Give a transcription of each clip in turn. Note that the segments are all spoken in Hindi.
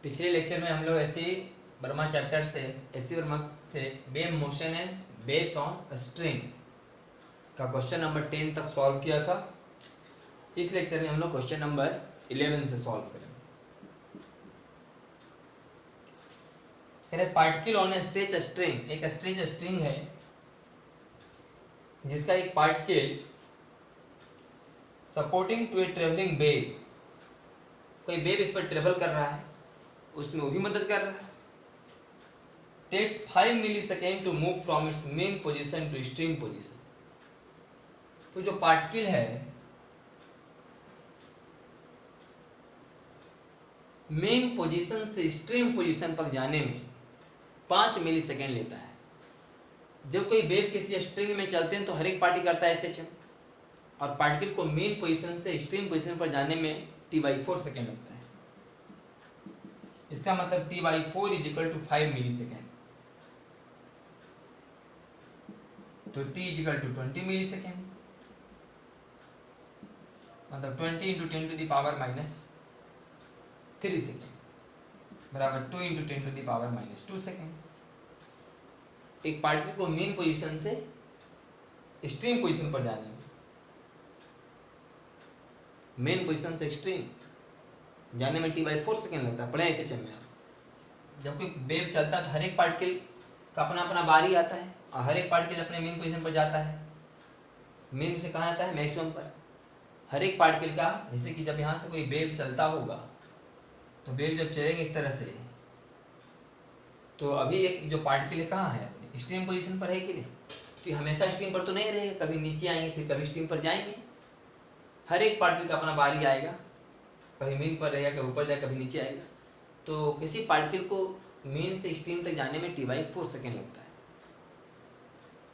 पिछले लेक्चर में हम लोग एस सी वर्मा चैप्टर से wave motion and based on string का क्वेश्चन नंबर 10 तक सॉल्व किया था। इस लेक्चर में हम लोग क्वेश्चन नंबर 11 से सॉल्व करेंगे। Particle on a stretch string, एक स्ट्रेच स्ट्रिंग है जिसका एक particle supporting to a travelling wave, कोई वेव इस पर ट्रेवल कर रहा है, उसमें वो भी मदद कर रहा है। Takes 5 millisecond to move from its mean position to extreme position. तो जो पार्टिकल है मेन पोजीशन से स्ट्रीम पोजीशन पर जाने में 5 मिलीसेकेंड लेता है। जब कोई वेव किसी स्ट्रिंग में चलते हैं तो हर एक पार्टिकल करता है SHM, और पार्टिकल को मेन पोजीशन से स्ट्रीम पोजीशन पर जाने में T/4 सेकेंड लगता है। इसका मतलब T/4 = 5 मिलीसेकेंड, तो T = 20 मिलीसेकेंड, मतलब 20 × 10⁻³ सेकेंड बराबर 2 × 10⁻² सेकेंड। एक पार्टिकल को मेन पोजीशन से स्ट्रीम पोजीशन पर जाने में, मेन पोजीशन से स्ट्रीम जाने में T/4 सेकेंड लगता है। पढ़े SHM में आप, जब कोई वेव चलता है तो हर एक पार्टिकल का अपना अपना बारी आता है और हर एक पार्टिकल अपने मेन पोजीशन पर जाता है। मेन से कहाँ आता है? मैक्सिमम पर। हर एक पार्टिकल का, जैसे कि जब यहाँ से कोई वेव चलता होगा तो वेव जब चलेंगे इस तरह से, तो अभी एक जो पार्टिकल है कहाँ है? अपनी स्ट्रीम पोजीशन पर है कि नहीं? कि हमेशा स्ट्रीम पर तो नहीं रहेगा, कभी नीचे आएंगे फिर कभी स्ट्रीम पर जाएंगे। हर एक पार्टिकल का अपना बारी आएगा, कभी मेन पर रहेगा, कभी ऊपर जाएगा, कभी नीचे आएगा। तो किसी पार्टिकल को मेन से स्ट्रीम तक जाने में T/4 सेकेंड लगता है।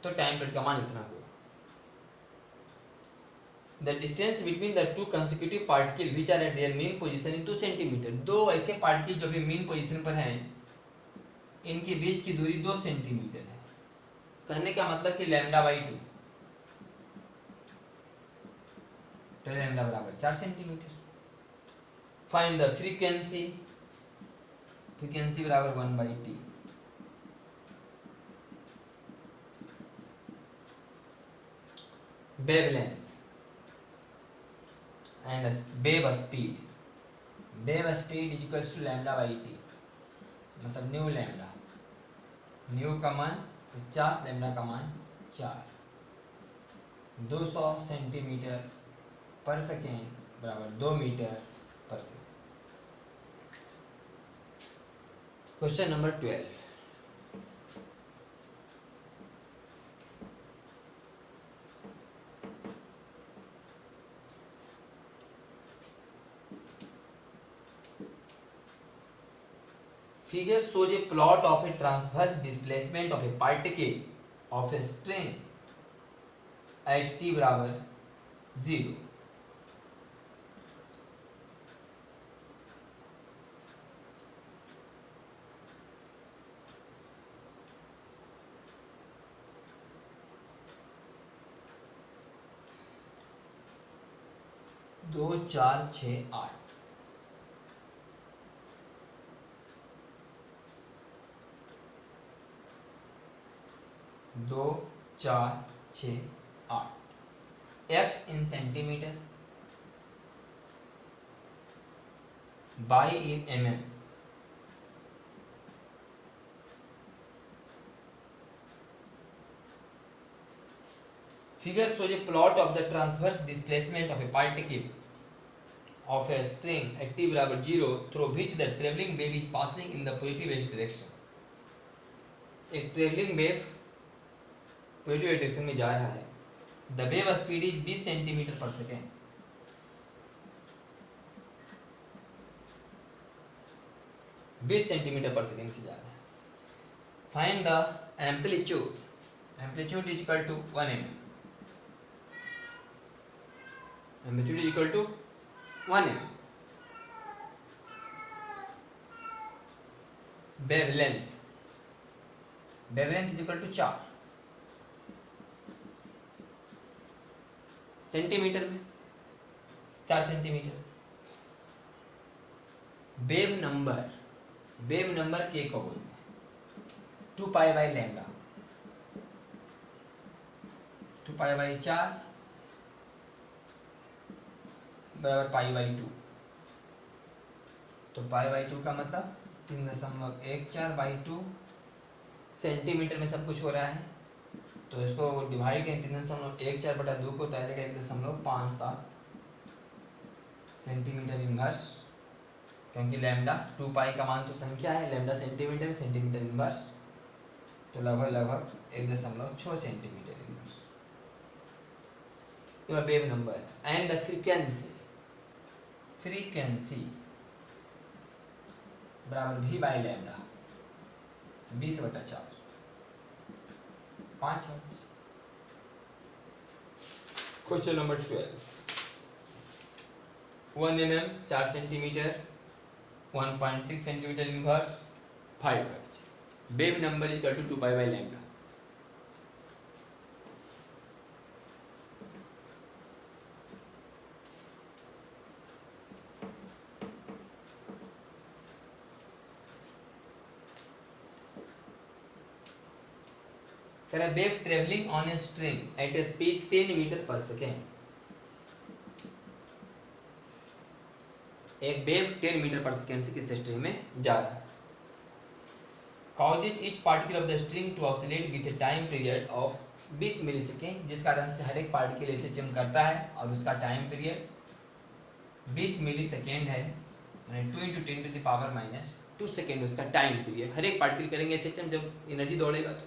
तो टाइम पीरियड का मान इतना होगा। The distance between the two consecutive particles which are at their main position is 2 centimetre. दो ऐसे पार्टिकल जो भी मेन पोजीशन पर हैं, इनके बीच की दूरी 2 सेंटीमीटर है। कहने का मतलब कि λ/2, तो λ = 4 centimetre. Find the frequency, frequency = 1/t। Wavelength and wave speed, wave speed = λ/t, मतलब न्यू लैम्डा, न्यू का मान 50, लैम्डा का मान 4। 200 सेंटीमीटर पर सेकेंड बराबर 2 मीटर पर second. Question number 12। Figure shows a plot of a transverse displacement of a particle of a string at t = 0. दो 4 6 8 2 4 6 8 x in centimetre, y in mm, figure shows a plot of the transverse displacement of a particle of a string at t = 0 through which the travelling wave is passing in the positive x direction। एक ट्रेवलिंग वेव पॉजिटिव डायरेक्शन में जा रहा है। The wave speed is 20 centimetre पर सेकेंड। से जा रहा है। Find the amplitude, amplitude = 1 mm, amplitude = 1 mm। Wavelength, wavelength = 4 centimetre में, 4 centimetre. Wave number wave number के को बोलते हैं 2 pi by lambda, 2 pi by 4 बराबर पाई बाई 2। तो पाई बाई 2 का मतलब 3.14 बाई 2 सेंटीमीटर में सब कुछ हो रहा है, तो इसको डिवाइड करें 3.14/2 को, तो आएगा 1.57 सेंटीमीटर इनवर्स, क्योंकि लैम्डा 2 पाई का मान तो संख्या है, लैम्डा सेंटीमीटर में, सेंटीमीटर इनवर्स, तो लगभग 1.6 सेंटीमीटर इनवर्स यह wave number. And the frequency बराबर v by lambda 20/4 5 hertz. Question number 12, 1 mm 4 centimetre 1.6 centimetre inverse 5 hertz, wave number is equal to 2 pi by lambda. कह रहा wave travelling on a string at a speed 10 metre पर सेकेंड। एक वेव 10 मीटर पर सेकेंड से किस स्ट्रिंग में जा रहा है। causes each particle of the string to oscillate with a time period of 20 millisecond, जिस कारण से हर एक पार्टिकल ऐसे चम करता है और उसका टाइम पीरियड 20 मिलीसेकेंड है, यानी 2 × 10⁻² सेकेंड उसका टाइम पीरियड। हर एक पार्टिकल करेंगे ऐसे चम जब एनर्जी दौड़ेगा तो।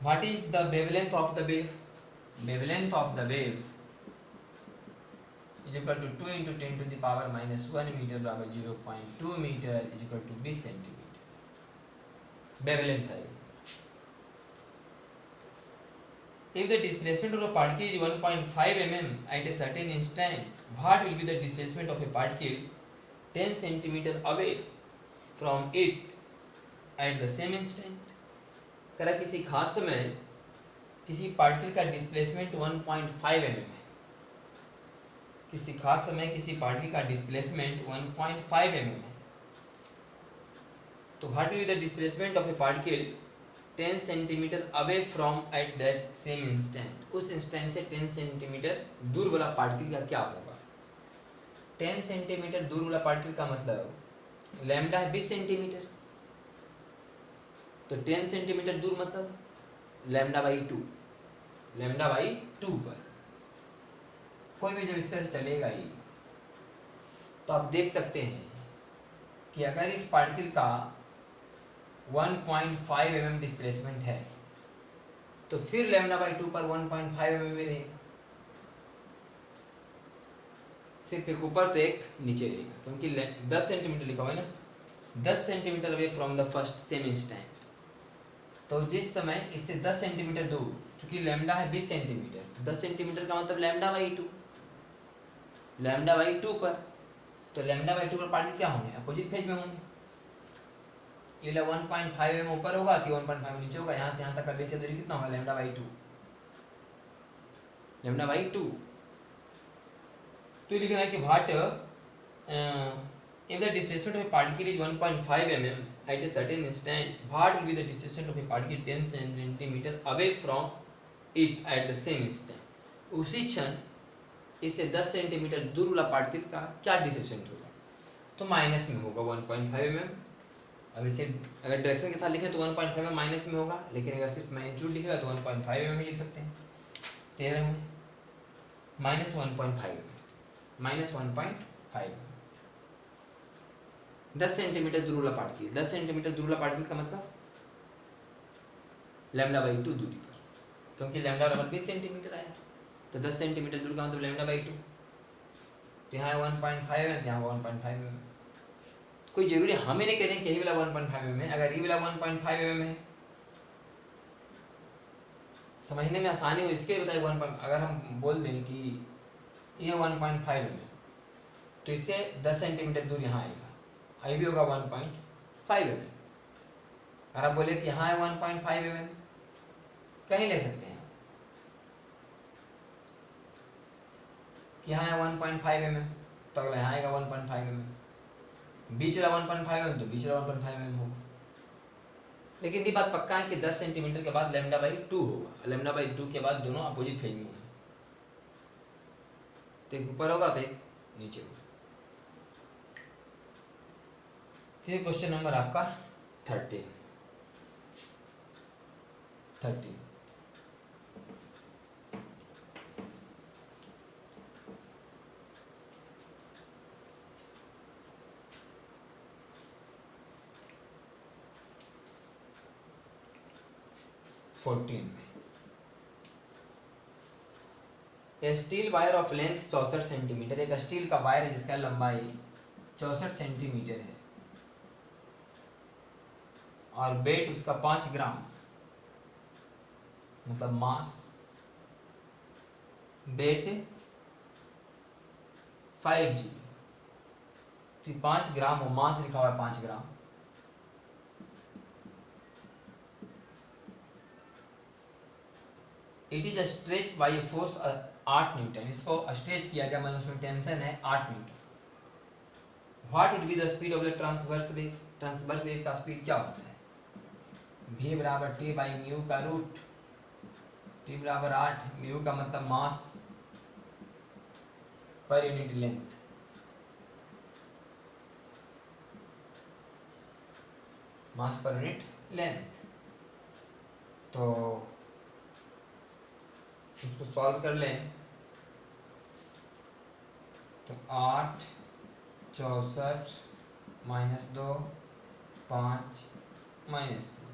What is the wavelength of the wave? Wavelength of the wave is equal to 2 × 10⁻⁻1 meter बराबर 0.2 meter is equal to 20 centimetre. wavelength है। If the displacement of a particle is 1.5 mm at a certain instant, what will be the displacement of a particle 10 centimeter away from it at the same instant? करा किसी खास समय किसी पार्टिकल का डिस्प्लेसमेंट 1.5 mm है, किसी खास समय किसी पार्टिकल का डिस्प्लेसमेंट 1.5 mm है, तो what will be the displacement of A particle 10 centimetre away from at that same instant. उस इंस्टेंट से 10 सेंटीमीटर दूर वाला पार्टिकल का क्या होगा। 10 सेंटीमीटर दूर वाला पार्टिकल का मतलब लैम्डा है 20 सेंटीमीटर, तो 10 सेंटीमीटर दूर मतलब लैम्डा बाई 2, लैम्डा बाई 2 पर कोई भी जब इस तरह से चलेगा ही, तो आप देख सकते हैं कि अगर इस पार्टिकल का 1.5 mm डिस्प्लेसमेंट है तो फिर लैम्डा बाई 2 पर 1.5 mm में रहेगा, सिर्फ एक ऊपर तो एक नीचे रहेगा, क्योंकि 10 सेंटीमीटर लिखा हुआ है ना, 10 centimetre away from the first sem instant. तो जिस समय इससे 10 सेंटीमीटर दूर, चूंकि लैम्डा है 20 सेंटीमीटर, 10 सेंटीमीटर का मतलब लैम्डा बाई 2, लैम्डा बाई 2 पर, तो लैम्डा बाई 2 पर पार्टिकल क्या होंगे, अपोजिट फेज में होंगे। ये 1.5 mm ऊपर होगा तो 1.5 नीचे होगा, यहाँ से यहाँ तक करने की दूरी कितना होगा, लैम्डा बाई 2, लैम्डा बाई 2। तो लिखना है कि what if the displacement of a particle is 1.5 mm at a certain instant, what will be the displacement of a particle 10 centimeter away from it at the same instant? उसी क्षण इससे 10 सेंटीमीटर दूर वाला पार्टिकल का क्या डिस्प्लेसमेंट होगा, तो माइनस में होगा 1.5 mm। अब इसे अगर डायरेक्शन के साथ लिखे तो 1.5 mm माइनस में होगा, लेकिन अगर सिर्फ मैग्नीट्यूड लिखेगा तो 1.5 mm लिख सकते हैं। 13 में माइनस 1.5 माइनस 1.5 10 सेंटीमीटर दूर वाला पार्टिकल, 10 सेंटीमीटर दूर वाला पार्टिकल का मतलब लैम्डा बाई 2 दूरी पर, क्योंकि लैम्डा बराबर 20 सेंटीमीटर आया, तो 10 सेंटीमीटर दूर का मतलब लैम्डा बाई 2, तो यहाँ 1.5 है, यहाँ 1.5 mm। कोई जरूरी हमें नहीं कह रहे कि यही वाला 1.5 mm है, अगर ये वाला 1.5 mm है, समझने में आसानी हो इसके बताइए 1. अगर हम बोल दें कि ये 1.5 mm, तो इससे 10 सेंटीमीटर दूर यहाँ आएगा, आई भी होगा 1.5 mm। अगर आप बोले कि यहाँ है 1.5 mm, कहीं ले सकते हैं कि यहाँ है 1.5 mm, तो अगला यहाँ आएगा 1.5 mm। बीच वाला 1.5 mm तो बीच वाला 1.5 mm होगा। लेकिन ये बात पक्का है कि 10 सेंटीमीटर के बाद λ/2 होगा, λ/2 के बाद दोनों अपोजिट फेज में होंगे, तो एक ऊपर होगा तो एक नीचे होगा। फिर क्वेश्चन नंबर आपका 13। Steel wire of length 64 centimetre, एक स्टील का वायर है जिसका लंबाई 64 सेंटीमीटर है और वेट उसका 5 ग्राम, मतलब मास, वेट 5 जी, तो 5 ग्राम और मास लिखा हुआ है 5 gram. It is stretch by force 8 newton, इसको स्ट्रेच किया गया, मतलब उसमें टेंशन है 8 newton. What would be the speed of the transverse wave, transverse wave का स्पीड क्या होता है? v बराबर t बाई म्यू का रूट, t बराबर 8, म्यू का मतलब मास पर यूनिट लेंथ, मास पर यूनिट लेंथ। तो इसको सॉल्व कर लें तो 8 64 माइनस 2 5 माइनस 3,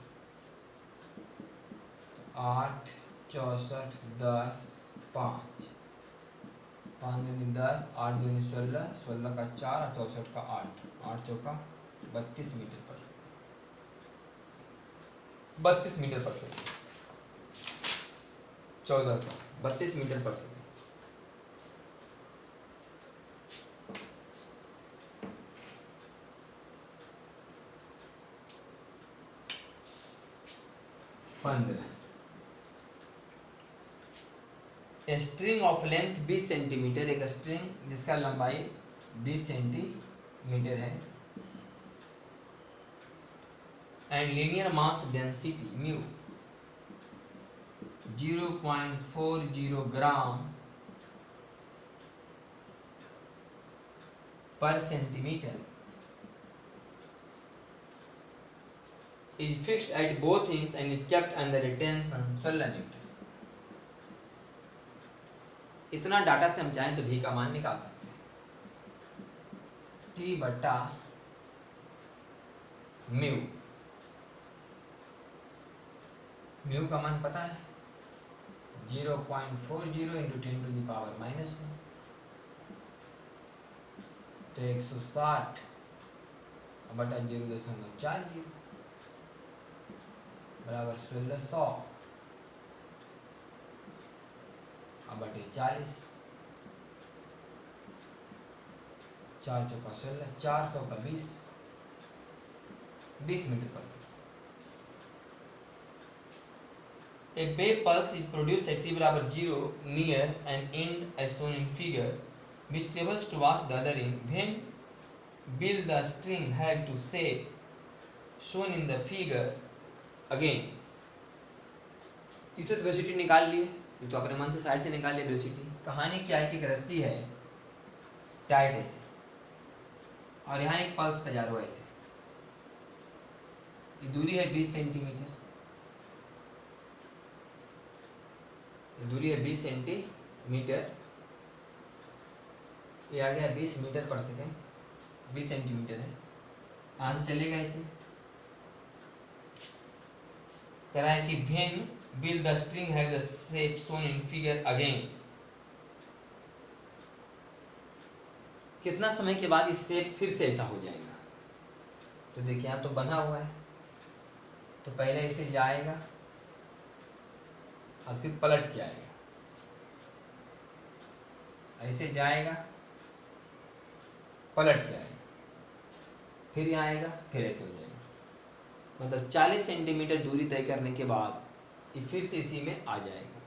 8 64 10 5, 5 दूनी 10, 8 दूनी 16, 16 का 4 और 64 का 8, 8 चौका 32 मीटर पर सेकंड, 32 मीटर पर सेकंड, 14 का 32 मीटर पर second. String of length 20 centimetre, एक स्ट्रिंग जिसका लंबाई 20 सेंटीमीटर है and linear mass density mu 0.40 ग्राम पर centimetre is fixed at both ends and is kept under a tension 16 Newton. इतना डाटा से हम चाहें तो भी का मान निकाल सकते हैं, टी बटा म्यू, म्यू का मान पता है 0.40 इंटू 10 टू द पावर -1, तो 160 बटा 0.40 बराबर 1600 बटे 40, 4 चौका 16, 400 का 20 मीटर पर second. A wave pulse is produced at t बराबर 0 near an end as shown in figure, which travels towards the other end. When will the string have to shape shown in the figure again? इसे तो वेलोसिटी निकाल लिए, ये तो अपने मन से साइड से निकाल लिए वेलोसिटी। कहानी क्या है कि एक रस्सी है टाइट ऐसे और यहाँ एक पल्स तैयार हुआ ऐसे, ये दूरी है 20 सेंटीमीटर, दूरी है 20 सेंटीमीटर, ये आ गया 20 मीटर पर सेकेंड, 20 सेंटीमीटर है, यहाँ से चलेगा ऐसे। कह रहा है कि when will the string have the shape shown in figure again, कितना समय के बाद इस शेप फिर से ऐसा हो जाएगा। तो देखिए यहाँ तो बंधा हुआ है, तो पहले ऐसे जाएगा और फिर पलट के आएगा, ऐसे जाएगा पलट के आएगा, फिर यहाँ आएगा फिर ऐसे हो जाएगा। मतलब 40 सेंटीमीटर दूरी तय करने के बाद ये फिर से इसी में आ जाएगा।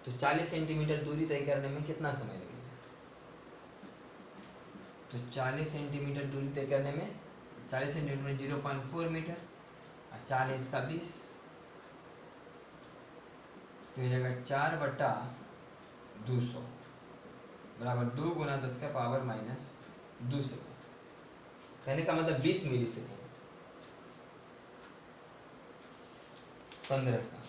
तो 40 सेंटीमीटर दूरी तय करने में कितना समय लगेगा? तो 40 सेंटीमीटर दूरी तय करने में 40 सेंटीमीटर में 0.4 मीटर और 40 का 20, तो ये जाएगा 4/200 बराबर 2 गुना 10 का पावर -2 सेकेंड। कहने का मतलब 20 मिली सेकेंड। 15 का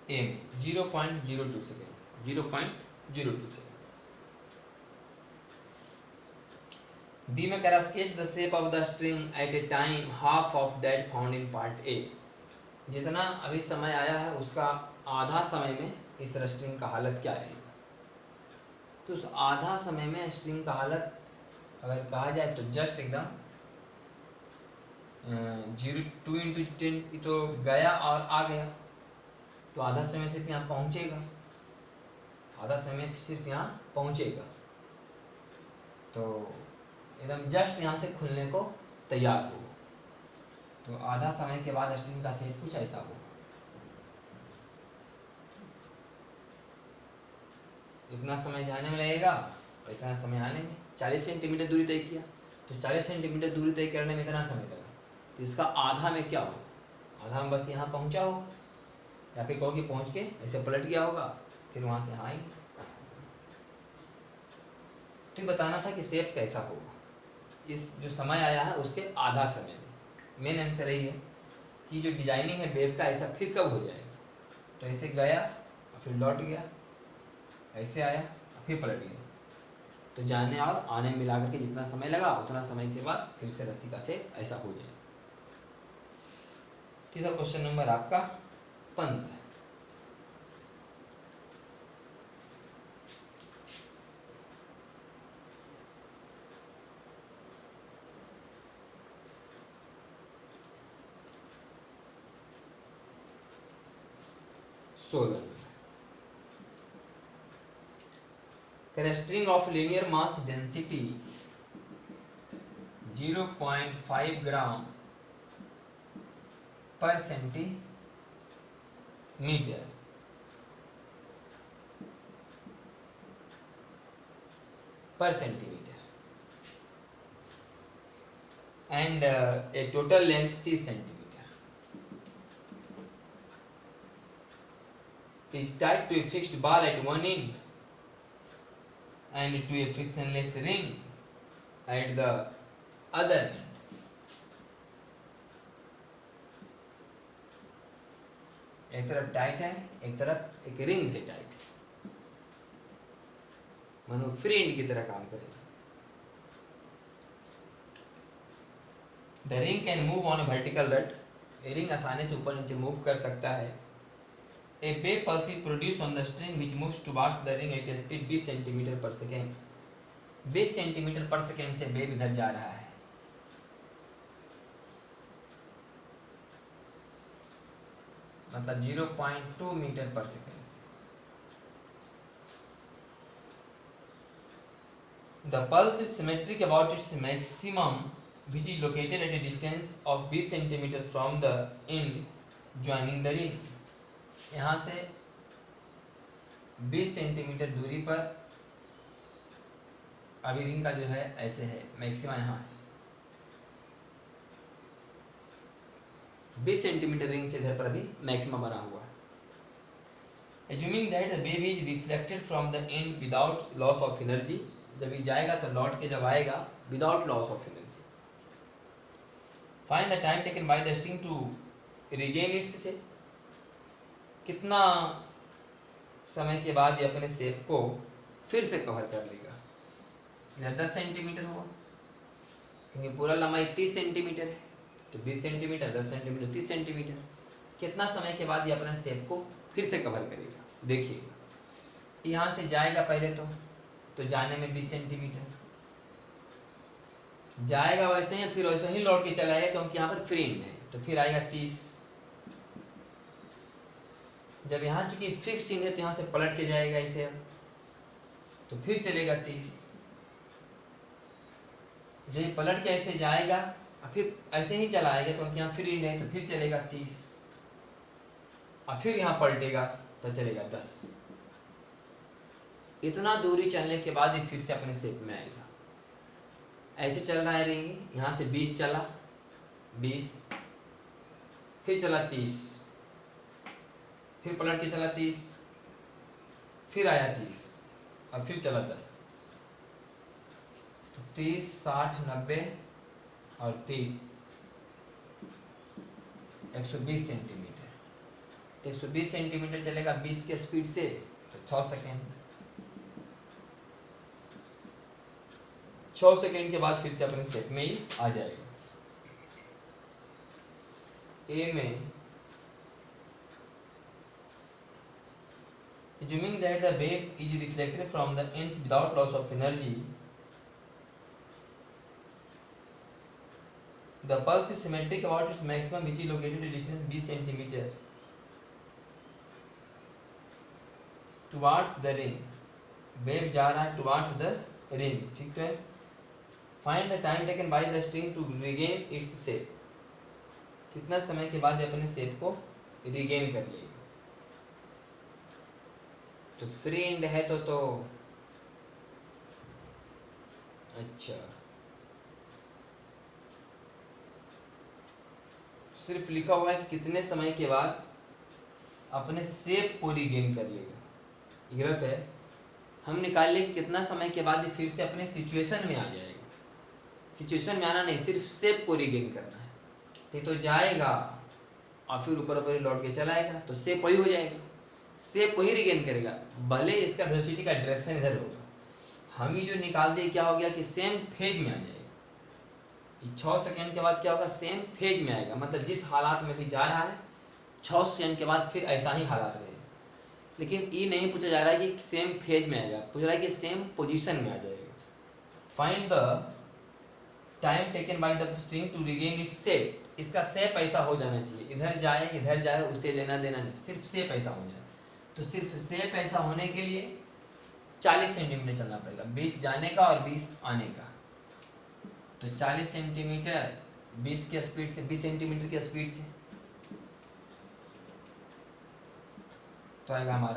एम 0.02 सेकेंड, 0.02 सेकेंड। बी में करा sketch the shape of the string at a time half of that found in part A. जितना अभी समय आया है उसका आधा समय में इस स्ट्रिंग का हालत क्या रहेगा। तो उस आधा समय में स्ट्रिंग का हालत अगर कहा जाए तो जस्ट एकदम 2 × 10 तो गया और आ गया, तो आधा समय सिर्फ यहाँ पहुँचेगा, आधा समय सिर्फ यहाँ पहुँचेगा, तो एकदम जस्ट यहाँ से खुलने को तैयार हो। तो आधा समय के बाद स्ट्रिंग का शेप कुछ ऐसा होगा। इतना समय जाने में लगेगा और इतना समय आने में। 40 सेंटीमीटर दूरी तय किया तो 40 सेंटीमीटर दूरी तय करने में इतना समय लगा, तो इसका आधा में क्या होगा, आधा में बस यहाँ पहुँचा होगा, या फिर कहो कि पहुँच के ऐसे पलट गया होगा, फिर वहाँ से आएंगे। तो बताना था कि शेप कैसा होगा इस जो समय आया है उसके आधा समय में। मेन आंसर यही है कि जो डिजाइनिंग है वेव का ऐसा फिर कब हो जाएगा। तो ऐसे गया और फिर लौट गया, ऐसे आया और फिर पलट गया, तो जाने और आने में मिला करके जितना समय लगा उतना समय के बाद फिर से रस्सी का शेप ऐसा हो जाएगा। ठीक है, क्वेश्चन नंबर आपका 15। String of linear mass density 0.5 ग्राम पर centimetre and a total length 30 centimeter is tied to a fixed ball at one end and to a frictionless ring at the other end. एक तरफ टाइट है, एक तरफ एक रिंग से टाइट है, मानो फ्री एंड की तरह काम करेगा। The ring can move on a vertical rut. Ring आसानी से ऊपर नीचे मूव कर सकता है। A wave pulse is produced on the string which moves towards the ring at a speed 20 centimeter per second. 20 centimetre पर सेकेंड से वेव इधर जा रहा है। मतलब 0.2 मीटर पर सेकेंड से। The pulse is symmetric about its maximum, which is located at a distance of 20 centimeter from the end joining the ring. यहाँ से 20 सेंटीमीटर दूरी पर अभी रिंग का जो है ऐसे है, मैक्सिमम यहाँ है 20 सेंटीमीटर रिंग से इधर पर अभी मैक्सिमम बना हुआ है। Assuming that the wave is reflected from the end without loss of energy, जब ये जाएगा तो लौट के जब आएगा without loss of energy. Find the time taken by the string to regain its shape. कितना समय के बाद ये अपने शेप को फिर से कवर कर लेगा। इधर 10 सेंटीमीटर होगा क्योंकि पूरा लंबाई 30 सेंटीमीटर है, तो 20 सेंटीमीटर 10 सेंटीमीटर 30 सेंटीमीटर। कितना समय के बाद ये अपना शेप को फिर से कवर करेगा। देखिएगा यहाँ से जाएगा पहले तो जाने में 20 सेंटीमीटर जाएगा, वैसे ही फिर वैसे ही लौट के चला आएगा क्योंकि यहाँ पर फ्री है, तो फिर आएगा 30। जब यहाँ चूंकि फिक्स इन है तो यहाँ से पलट के जाएगा इसे, तो फिर चलेगा 30। जब पलट के ऐसे जाएगा और फिर ऐसे ही चला आएगा क्योंकि यहाँ फ्री है, तो फिर चलेगा 30 और फिर यहाँ पलटेगा तो चलेगा 10। इतना दूरी चलने के बाद ये फिर से अपने शेप में आएगा। ऐसे चल रहा है रिंग, यहाँ से 20 चला, 20, फिर चला 30, फिर पलट के चला 30, फिर आया 30 और फिर चला 10। तो 30, 60, 90 और 30, 120 सेंटीमीटर। तो 120 सेंटीमीटर चलेगा 20 के स्पीड से, तो 6 सेकेंड। 6 सेकेंड के बाद फिर से अपने शेप में ही आ जाएगा। ए में assuming that the wave is reflected from the ends without loss of energy, the pulse is symmetric about its maximum, which is located at distance 20 centimeter towards the ring. Wave जा रहा है towards the ring, ठीक है। Find the time taken by the string to regain its shape. कितना समय के बाद अपने शेप को रिगेन कर लेगा। तो फ्री एंड है तो अच्छा, सिर्फ लिखा हुआ है कि कितने समय के बाद अपने शेप को रिगेन कर लेगा, गलत है। हम निकाल ले कि कितना समय के बाद फिर से अपने सिचुएशन में आ जाएगा। सिचुएशन में आना नहीं, सिर्फ शेप को रिगेन करना है। तो जाएगा और फिर ऊपर ऊपर लौट के चला आएगा, तो शेप वही हो जाएगा, शेप वही रिगेन करेगा, भले इसका वेलोसिटी का डायरेक्शन इधर होगा। हम ही जो निकाल दिए क्या हो गया कि सेम फेज में आ जाएगा। 6 सेकंड के बाद क्या होगा, सेम फेज में आएगा, मतलब जिस हालात में भी जा रहा है 6 सेकंड के बाद फिर ऐसा ही हालात रहेगा। लेकिन ये नहीं पूछा जा रहा है कि सेम फेज में आएगा, पूछ रहा है कि सेम पोजीशन में आ जाएगा। Find the time taken by the string to regain its shape. इसका शेप ऐसा हो जाना चाहिए, इधर जाए उसे लेना देना नहीं, सिर्फ शेप ऐसा हो जाए। तो सिर्फ शेप ऐसा होने के लिए 40 सेंटीमीटर चलना पड़ेगा, 20 जाने का और 20 आने का। तो 40 सेंटीमीटर 20 के स्पीड से, 20 सेंटीमीटर के स्पीड से, तो आएगा हमारा